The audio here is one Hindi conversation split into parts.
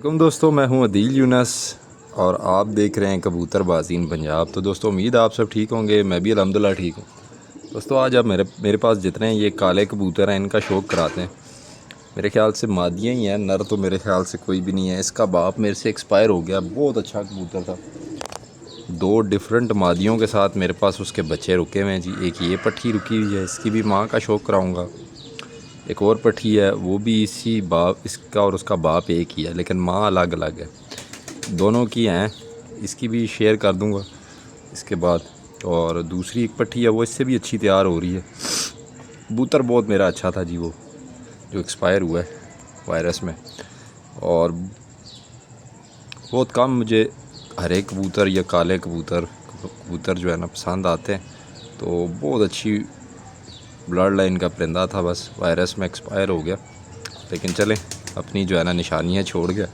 वालेकुम दोस्तों, मैं हूं अदील यूनस और आप देख रहे हैं कबूतरबाज़ी इन पंजाब। तो दोस्तों उम्मीद आप सब ठीक होंगे, मैं भी अल्हम्दुलिल्लाह ठीक हूं। दोस्तों आज आप मेरे पास जितने ये काले कबूतर हैं इनका शौक़ कराते हैं। मेरे ख्याल से मादियाँ ही हैं, नर तो मेरे ख्याल से कोई भी नहीं है। इसका बाप मेरे से एक्सपायर हो गया, बहुत अच्छा कबूतर था। 2 डिफरेंट मादियों के साथ मेरे पास उसके बच्चे रुके हुए हैं जी। एक ये पट्ठी रुकी हुई है, इसकी भी माँ का शौक़ कराऊँगा। एक और पट्ठी है, वो भी इसी बाप, इसका और उसका बाप एक ही है लेकिन माँ अलग अलग है। दोनों की हैं, इसकी भी शेयर कर दूंगा इसके बाद। और दूसरी एक पट्ठी है, वो इससे भी अच्छी तैयार हो रही है। कबूतर बहुत मेरा अच्छा था जी, वो जो एक्सपायर हुआ है वायरस में। और बहुत कम मुझे हरे कबूतर या काले कबूतर जो है ना पसंद आते हैं। तो बहुत अच्छी ब्लड लाइन का परिंदा था, बस वायरस में एक्सपायर हो गया। लेकिन चलें, अपनी जो है ना निशानियाँ छोड़ गया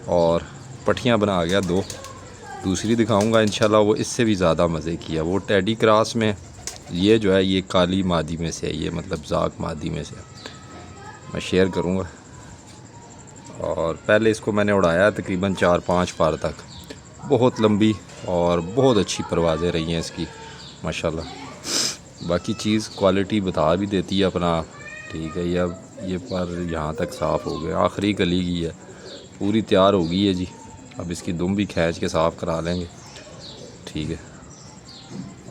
और पट्टियाँ बना गया 2। दूसरी दिखाऊंगा इंशाल्लाह, वो इससे भी ज़्यादा मज़े की है। वो टेडी क्रॉस में, ये जो है ये काली मादी में से है, ये मतलब जाक मादी में से मैं शेयर करूंगा। और पहले इसको मैंने उड़ाया तकरीबन 4-5 बार तक, बहुत लंबी और बहुत अच्छी परवाज़ें रही हैं इसकी माशाल्लाह। बाकी चीज़ क्वालिटी बता भी देती है अपना, ठीक है। ये पर यहाँ तक साफ़ हो गया, आखिरी गली की है, पूरी तैयार हो गई है जी। अब इसकी दुम भी खींच के साफ़ करा लेंगे, ठीक है।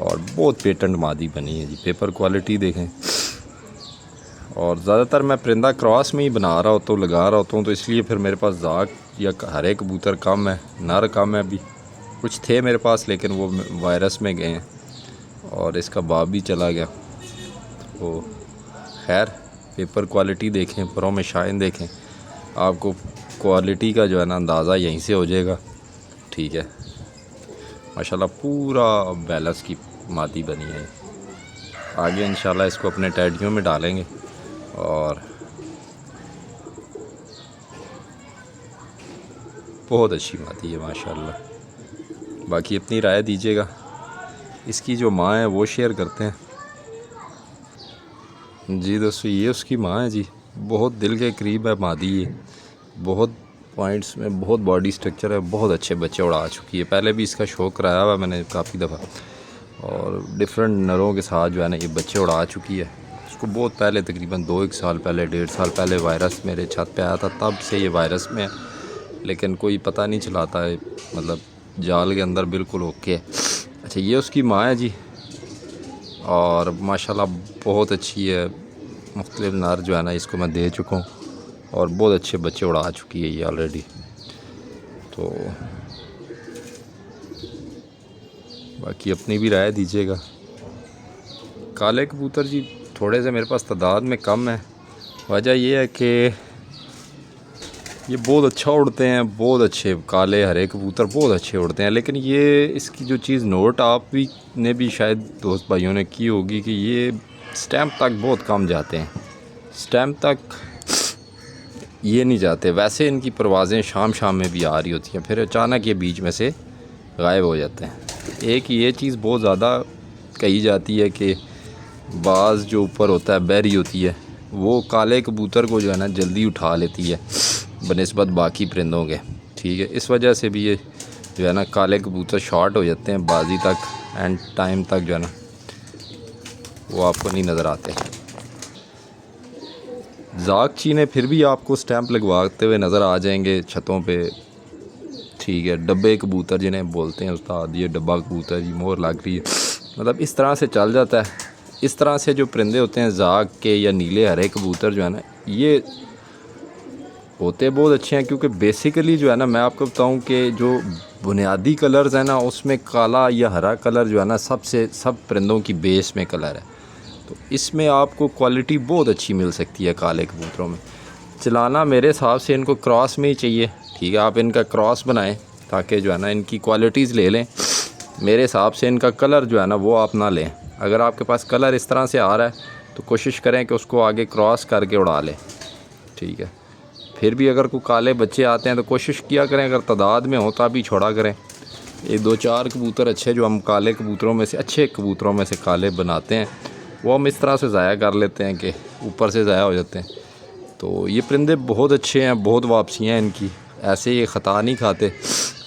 और बहुत पेटेंट मादी बनी है जी, पेपर क्वालिटी देखें। और ज़्यादातर मैं परिंदा क्रॉस में ही बना रहा होता हूँ, लगा रहा होता हूँ, तो इसलिए फिर मेरे पास जाक या हरे कबूतर कम है, नर कम है। अभी कुछ थे मेरे पास लेकिन वो वायरस में गए हैं और इसका बाप भी चला गया। तो खैर, पेपर क्वालिटी देखें, परों में शाइन देखें, आपको क्वालिटी का जो है ना अंदाज़ा यहीं से हो जाएगा, ठीक है। माशाल्लाह पूरा बैलेंस की मादी बनी है। आगे इंशाल्लाह इसको अपने टैडियों में डालेंगे और बहुत अच्छी मादी है माशाल्लाह। बाकी अपनी राय दीजिएगा। इसकी जो माँ है वो शेयर करते हैं जी। दोस्तों ये उसकी माँ है जी, बहुत दिल के करीब है मादी ये, बहुत पॉइंट्स में, बहुत बॉडी स्ट्रक्चर है, बहुत अच्छे बच्चे उड़ा चुकी है। पहले भी इसका शौक़ कराया हुआ मैंने काफ़ी दफ़ा, और डिफरेंट नरों के साथ जो है ना ये बच्चे उड़ा चुकी है। उसको बहुत पहले, तकरीबन 2-1 साल पहले, 1.5 साल पहले वायरस मेरे छत पे आया था, तब से ये वायरस में है। लेकिन कोई पता नहीं चलाता है, मतलब जाल के अंदर बिल्कुल ओके है। अच्छा, ये उसकी माँ है जी, और माशाल्लाह बहुत अच्छी है। मुख्तलिफ नर जो है ना इसको मैं दे चुका हूँ और बहुत अच्छे बच्चे उड़ा चुकी है ये ऑलरेडी। तो बाकी अपनी भी राय दीजिएगा। काले कबूतर जी थोड़े से मेरे पास तादाद में कम है। वजह ये है कि ये बहुत अच्छा उड़ते हैं, बहुत अच्छे काले हरे कबूतर बहुत अच्छे उड़ते हैं। लेकिन ये इसकी जो चीज़ नोट आप भी ने भी शायद दोस्त भाइयों ने की होगी कि ये स्टैम्प तक बहुत कम जाते हैं, स्टैम्प तक ये नहीं जाते। वैसे इनकी परवाज़ें शाम में भी आ रही होती हैं, फिर अचानक ये बीच में से गायब हो जाते हैं। एक ये चीज़ बहुत ज़्यादा कही जाती है कि बाज़ जो ऊपर होता है, बैरी होती है, वो काले कबूतर को जो है ना जल्दी उठा लेती है बनिस्बत बाकी परिंदों के, ठीक है। इस वजह से भी ये जो है ना काले कबूतर शॉर्ट हो जाते हैं बाजी तक, एंड टाइम तक जो है ना वो आपको नहीं नज़र आते। जाक चीने फिर भी आपको स्टैंप लगवाते हुए नज़र आ जाएंगे छतों पे, ठीक है। डब्बे कबूतर जिन्हें बोलते हैं उस्ताद, ये डब्बा कबूतर, ये मोहर लग रही है, मतलब इस तरह से चल जाता है। इस तरह से जो परिंदे होते हैं जाक के या नीले हरे कबूतर जो है ना, ये होते बहुत अच्छे हैं। क्योंकि बेसिकली जो है ना, मैं आपको बताऊं कि जो बुनियादी कलर्स हैं ना, उसमें काला या हरा कलर जो है ना सब परिंदों की बेस में कलर है। तो इसमें आपको क्वालिटी बहुत अच्छी मिल सकती है काले कबूतरों में। चलाना मेरे हिसाब से इनको क्रॉस में ही चाहिए, ठीक है। आप इनका क्रॉस बनाएं ताकि जो है ना इनकी क्वालिटीज़ ले लें। मेरे हिसाब से इनका कलर जो है ना वो आप ना लें। अगर आपके पास कलर इस तरह से आ रहा है तो कोशिश करें कि उसको आगे क्रॉस करके उड़ा लें, ठीक है। फिर भी अगर कोई काले बच्चे आते हैं तो कोशिश किया करें, अगर तादाद में हो तभी छोड़ा करें। ये 2-4 कबूतर अच्छे जो हम काले कबूतरों में से, अच्छे कबूतरों में से काले बनाते हैं, वो हम इस तरह से ज़ाया कर लेते हैं कि ऊपर से ज़ाया हो जाते हैं। तो ये परिंदे बहुत अच्छे हैं, बहुत वापसियाँ हैं इनकी, ऐसे ये ख़ता नहीं खाते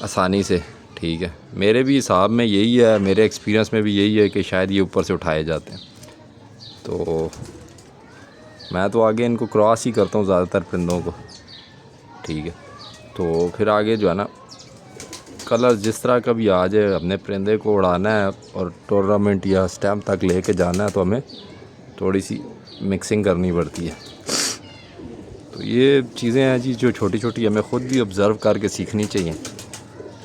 आसानी से, ठीक है। मेरे भी हिसाब में यही है, मेरे एक्सपीरियंस में भी यही है कि शायद ये ऊपर से उठाए जाते हैं। तो मैं तो आगे इनको क्रॉस ही करता हूँ ज़्यादातर परिंदों को, ठीक है। तो फिर आगे जो है ना कलर जिस तरह का भी आ जाए, अपने परिंदे को उड़ाना है और टूर्नामेंट या स्टैम्प तक लेके जाना है तो हमें थोड़ी सी मिक्सिंग करनी पड़ती है। तो ये चीज़ें हैं जी जो छोटी छोटी हमें ख़ुद भी ऑब्ज़र्व करके सीखनी चाहिए।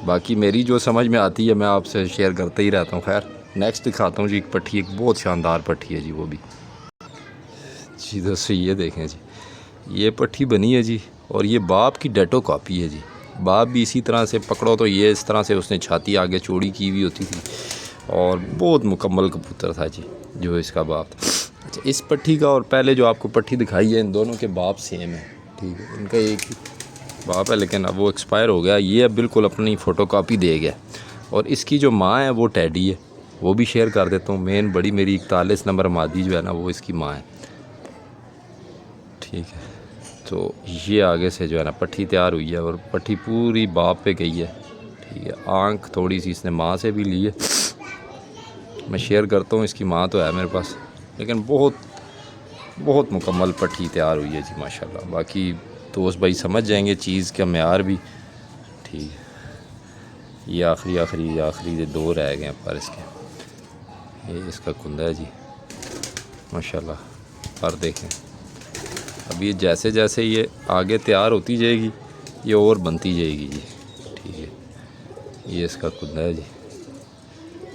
बाकी मेरी जो समझ में आती है मैं आपसे शेयर करते ही रहता हूँ। खैर नेक्स्ट दिखाता हूँ जी एक पट्टी, एक बहुत शानदार पट्टी है जी वो भी जी। दोस्तों ये देखें जी, ये पट्टी बनी है जी और ये बाप की डेटो कॉपी है जी। बाप भी इसी तरह से पकड़ो तो ये इस तरह से उसने छाती आगे चौड़ी की हुई होती थी और बहुत मुकम्मल कबूतर था जी जो इसका बाप था। अच्छा, इस पट्टी का और पहले जो आपको पट्टी दिखाई है, इन दोनों के बाप सेम है, ठीक है। इनका एक ही बाप है लेकिन अब वो एक्सपायर हो गया। ये अब बिल्कुल अपनी फ़ोटोकॉपी दे गया। और इसकी जो माँ है वो टैडी है, वो भी शेयर कर देता हूँ। मेन बड़ी मेरी 41 नंबर मादी जो है ना वो इसकी माँ है, ठीक है। तो ये आगे से जो है ना पट्टी तैयार हुई है और पट्टी पूरी बाप पे गई है, ठीक है। आँख थोड़ी सी इसने माँ से भी ली है, मैं शेयर करता हूँ। इसकी माँ तो है मेरे पास, लेकिन बहुत मुकम्मल पट्टी तैयार हुई है जी माशाल्लाह। बाकी दोस्त भाई समझ जाएंगे चीज़ का म्यार भी, ठीक है। ये आखिरी 2 रह गए पर इसके, ये इसका कुंदा है जी माशाल्लाह। पर देखें अब ये जैसे जैसे ये आगे तैयार होती जाएगी ये और बनती जाएगी जी, ठीक है। ये इसका कुंदा है जी।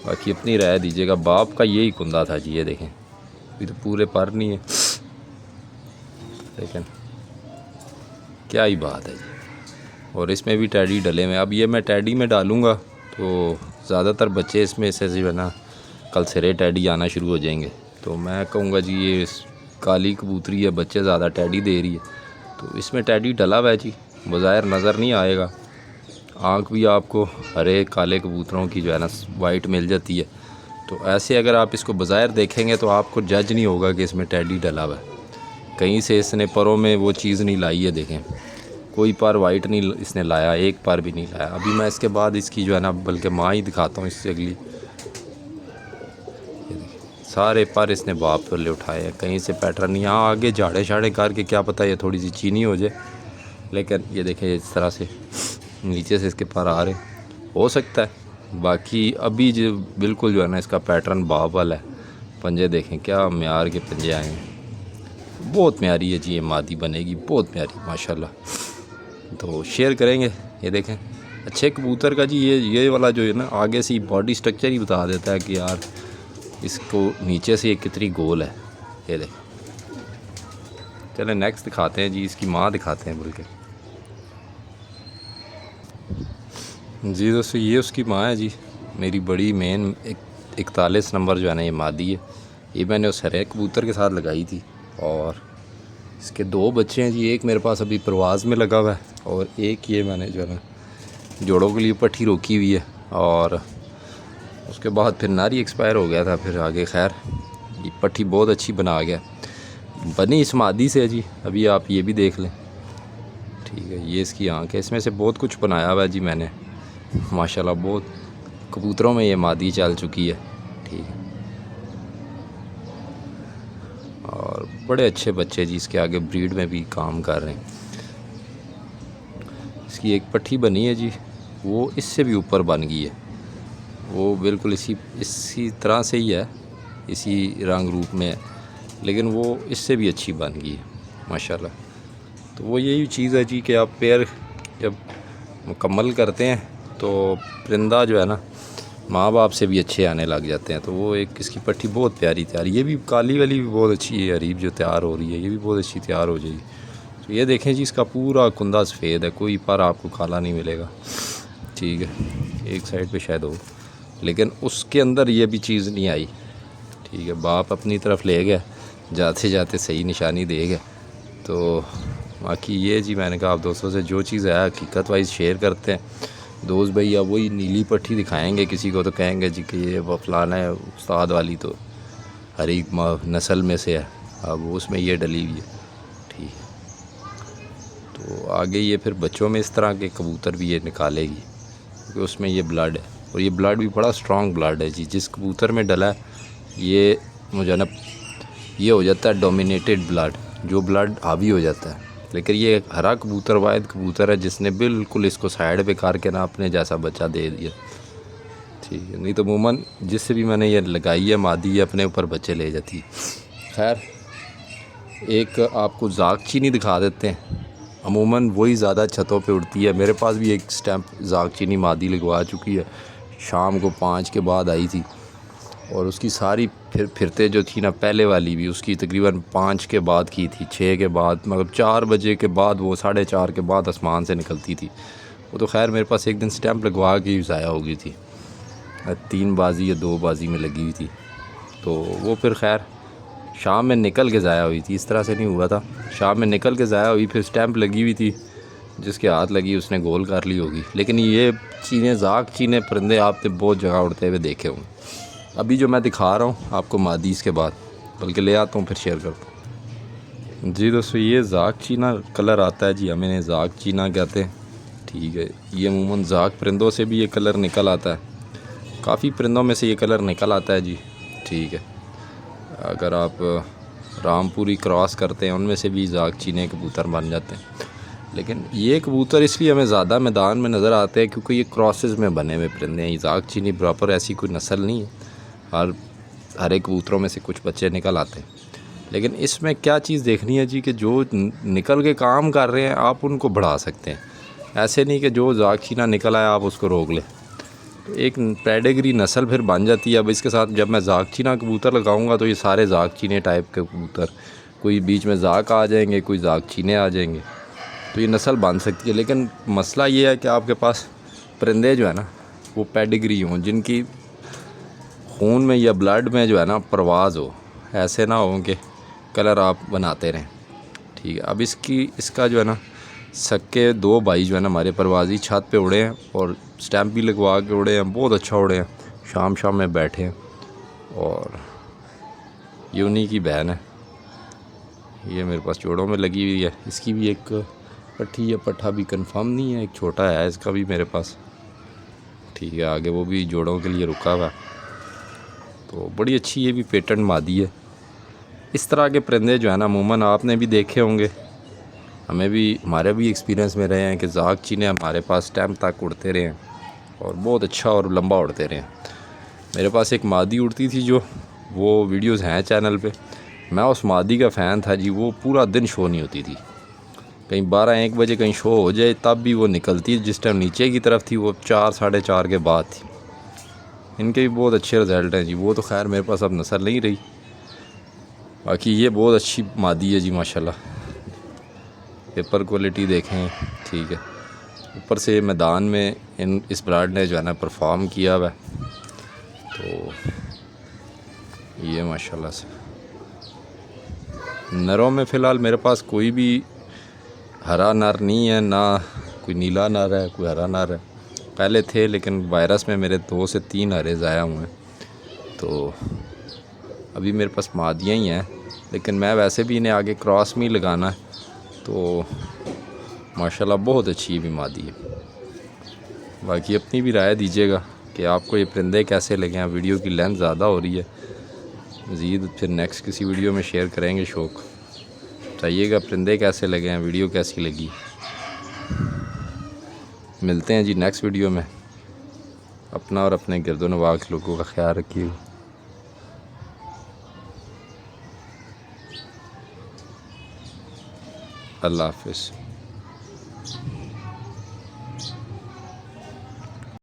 बाकी अपनी राय दीजिएगा, बाप का यही कुंदा था जी। ये देखें अभी तो पूरे पर नहीं है, लेकिन क्या ही बात है जी। और इसमें भी टैडी डले में, अब ये मैं टैडी में डालूँगा तो ज़्यादातर बच्चे इसमें से जो है ना कल सिरे टैडी आना शुरू हो जाएंगे। तो मैं कहूँगा जी ये काली कबूतरी है, बच्चे ज़्यादा टैडी दे रही है, तो इसमें टैडी डला हुआ है जी। बज़ाहिर नज़र नहीं आएगा, आँख भी आपको हरे काले कबूतरों की जो है ना वाइट मिल जाती है। तो ऐसे अगर आप इसको बज़ाहिर देखेंगे तो आपको जज नहीं होगा कि इसमें टैडी डला हुआ है। कहीं से इसने परों में वो चीज़ नहीं लाई है, देखें कोई पर वाइट नहीं इसने लाया, एक पर भी नहीं लाया। अभी मैं इसके बाद इसकी जो है ना बल्कि माँ ही दिखाता हूँ इससे अगली। सारे पर इसने बाप पर ले उठाए हैं, कहीं से पैटर्न यहाँ आगे झाड़े शाड़े करके क्या पता ये थोड़ी सी चीनी हो जाए, लेकिन ये देखें इस तरह से नीचे से इसके पर आ रहे हो सकता है। बाकी अभी जो बिल्कुल जो है ना इसका पैटर्न बाप वाला है। पंजे देखें क्या म्यार के पंजे आए हैं, बहुत प्यारी है जी। ये मादी बनेगी बहुत प्यारी माशाल्लाह। तो शेयर करेंगे। ये देखें अच्छे कबूतर का जी ये वाला जो है ना आगे से बॉडी स्ट्रक्चर ही बता देता है कि यार इसको नीचे से ये कितनी गोल है। ये देखें, चलें नेक्स्ट दिखाते हैं जी, इसकी माँ दिखाते हैं बल्कि जी। दोस्तों ये उसकी माँ है जी, मेरी बड़ी मेन 41 नंबर जो है ना ये मादी है। ये मैंने उस हरे कबूतर के साथ लगाई थी और इसके 2 बच्चे हैं जी। एक मेरे पास अभी परवाज़ में लगा हुआ है और एक ये मैंने जो है ना जोड़ों के लिए पट्टी रोकी हुई है। और उसके बाद फिर नारी एक्सपायर हो गया था, फिर आगे खैर ये पट्टी बहुत अच्छी बना गया, बनी इस मादी से जी। अभी आप ये भी देख लें, ठीक है। ये इसकी आँख है, इसमें से बहुत कुछ बनाया हुआ है जी मैंने माशाल्लाह। बहुत कबूतरों में ये मादी चल चुकी है, ठीक है। और बड़े अच्छे बच्चे जी इसके आगे ब्रीड में भी काम कर रहे हैं। इसकी एक पट्टी बनी है जी, वो इससे भी ऊपर बन गई है, वो बिल्कुल इसी तरह से ही है, इसी रंग रूप में है, लेकिन वो इससे भी अच्छी बन गई है माशाल्लाह। तो वो यही चीज़ है जी कि आप पेयर जब मुकम्मल करते हैं तो परिंदा जो है ना माँ बाप से भी अच्छे आने लग जाते हैं। तो वो एक इसकी पट्टी बहुत प्यारी तैयार, ये भी काली वाली भी बहुत अच्छी है, अरीब जो तैयार हो रही है ये भी बहुत अच्छी तैयार हो जाएगी। तो ये देखें जी इसका पूरा कुंदा सफ़ेद है, कोई पर आपको काला नहीं मिलेगा, ठीक है। एक साइड पे शायद हो, लेकिन उसके अंदर ये भी चीज़ नहीं आई, ठीक है। बाप अपनी तरफ ले गया, जाते जाते सही निशानी दे गया। तो बाकी ये जी मैंने कहा आप दोस्तों से जो चीज़ है हकीकत वाइज शेयर करते हैं। दोस्त भैया वही नीली पट्टी दिखाएंगे किसी को तो कहेंगे जी कि ये वो फलाना है उस्ताद वाली तो हर एक नस्ल में से है, अब उसमें ये डली हुई है, ठीक है। तो आगे ये फिर बच्चों में इस तरह के कबूतर भी ये निकालेगी, क्योंकि उसमें ये ब्लड है, और ये ब्लड भी बड़ा स्ट्रॉन्ग ब्लड है जी। जिस कबूतर में डला है ये मुझे ना ये हो जाता है डोमिनेटेड ब्लड, जो ब्लड हावी हो जाता है। लेकिन ये हरा कबूतर वाहिद कबूतर है जिसने बिल्कुल इसको साइड पे करके ना अपने जैसा बच्चा दे दिया, ठीक है। नहीं तो अमूमन जिससे भी मैंने ये लगाई है मादी अपने ऊपर बच्चे ले जाती है। खैर एक आपको जाग चीनी दिखा देते हैं, अमूमन वही ज़्यादा छतों पे उड़ती है। मेरे पास भी एक स्टैम्प जाग चीनी मादी लगवा चुकी है, शाम को 5 के बाद आई थी, और उसकी सारी फिरते जो थी ना, पहले वाली भी उसकी तकरीबन 5 के बाद की थी, 6 के बाद, मतलब 4 बजे के बाद, वो 4:30 के बाद आसमान से निकलती थी। वो तो खैर मेरे पास एक दिन स्टैम्प लगवा के ज़ाया हो गई थी, 3 बाजी या 2 बाजी में लगी हुई थी। तो वो फिर खैर शाम में निकल के ज़ाया हुई थी, इस तरह से नहीं हुआ था, शाम में निकल के ज़ाया हुई, फिर स्टैम्प लगी हुई थी, जिसके हाथ लगी उसने गोल कर ली होगी। लेकिन ये चीने जाग चीने परिंदे आपने बहुत जगह उड़ते हुए देखे होंगे। अभी जो मैं दिखा रहा हूँ आपको मादीस के बाद, बल्कि ले आता हूँ फिर शेयर करता हूँ जी। दोस्तों ये जाग चीना कलर आता है जी, हमें इन्हें जाग चीना कहते हैं, ठीक है। ये अमूमन जाग परिंदों से भी ये कलर निकल आता है, काफ़ी परिंदों में से ये कलर निकल आता है जी, ठीक है। अगर आप रामपुरी क्रॉस करते हैं उनमें से भी जाग चीने कबूतर बन जाते हैं। लेकिन ये कबूतर इसलिए हमें ज़्यादा मैदान में नज़र आते हैं क्योंकि ये क्रॉसेस में बने हुए परिंदे हैं। जाग चीनी प्रॉपर ऐसी कोई नस्ल नहीं है, हर एक कबूतरों में से कुछ बच्चे निकल आते हैं। लेकिन इसमें क्या चीज़ देखनी है जी कि जो निकल के काम कर रहे हैं आप उनको बढ़ा सकते हैं, ऐसे नहीं कि जो जाग चीना निकल आया आप उसको रोक लें। तो एक पेडिग्री नस्ल फिर बन जाती है। अब इसके साथ जब मैं जाग चीना कबूतर लगाऊंगा तो ये सारे जाग चीने टाइप के कबूतर, कोई बीच में जाग आ जाएंगे, कोई जाग चीने आ जाएंगे, तो ये नस्ल बन सकती है। लेकिन मसला ये है कि आपके पास परिंदे जो है ना वो पेडिग्री हों, जिनकी खून में या ब्लड में जो है ना परवाज़ हो, ऐसे ना हो कि कलर आप बनाते रहें, ठीक है। अब इसका जो है ना सक्के 2 भाई जो है ना हमारे परवाज़ी छत पे उड़े हैं और स्टैम्प भी लगवा के उड़े हैं, बहुत अच्छा उड़े हैं, शाम में बैठे हैं। और ये उन्हीं की बहन है, ये मेरे पास जोड़ों में लगी हुई है। इसकी भी एक पट्ठी या पट्ठा भी कंफर्म नहीं है, एक छोटा है इसका भी मेरे पास, ठीक है। आगे वो भी जोड़ों के लिए रुका हुआ है, तो बड़ी अच्छी ये भी पेटेंट मादी है। इस तरह के परिंदे जो है ना अमूमन आपने भी देखे होंगे, हमारे भी एक्सपीरियंस में रहे हैं कि जाग चीने हमारे पास टाइम तक उड़ते रहे हैं और बहुत अच्छा और लंबा उड़ते रहे हैं। मेरे पास एक मादी उड़ती थी जो, वो वीडियोस हैं चैनल पे, मैं उस मादी का फ़ैन था जी। वो पूरा दिन शो नहीं होती थी, कहीं 12-1 बजे कहीं शो हो जाए तब भी वो निकलती, जिस टाइम नीचे की तरफ थी वो 4-4:30 के बाद थी। इनके भी बहुत अच्छे रिज़ल्ट हैं जी। वो तो खैर मेरे पास अब नस्ल नहीं रही, बाकी ये बहुत अच्छी मादी है जी माशाल्लाह। पेपर क्वालिटी देखें, ठीक है। ऊपर से मैदान में इस ब्राड ने जो है ना परफॉर्म किया हुआ है, तो ये माशाल्लाह से। नरों में फ़िलहाल मेरे पास कोई भी हरा नर नहीं है, ना कोई नीला नर है, कोई हरा नर है। पहले थे लेकिन वायरस में मेरे 2 से 3 हरे ज़ाया हुए हैं, तो अभी मेरे पास मादियाँ ही हैं। लेकिन मैं वैसे भी इन्हें आगे क्रॉस में ही लगाना है, तो माशाल्लाह बहुत अच्छी भी मादी है। बाकी अपनी भी राय दीजिएगा कि आपको ये परिंदे कैसे लगे हैं। वीडियो की लेंथ ज़्यादा हो रही है, मज़ीद फिर नेक्स्ट किसी वीडियो में शेयर करेंगे। शौक बताइएगा परिंदे कैसे लगे हैं, वीडियो कैसी लगी। मिलते हैं जी नेक्स्ट वीडियो में। अपना और अपने गिरदो नवाह के लोगों का ख्याल रखिएगा। अल्लाह हाफ़िज़।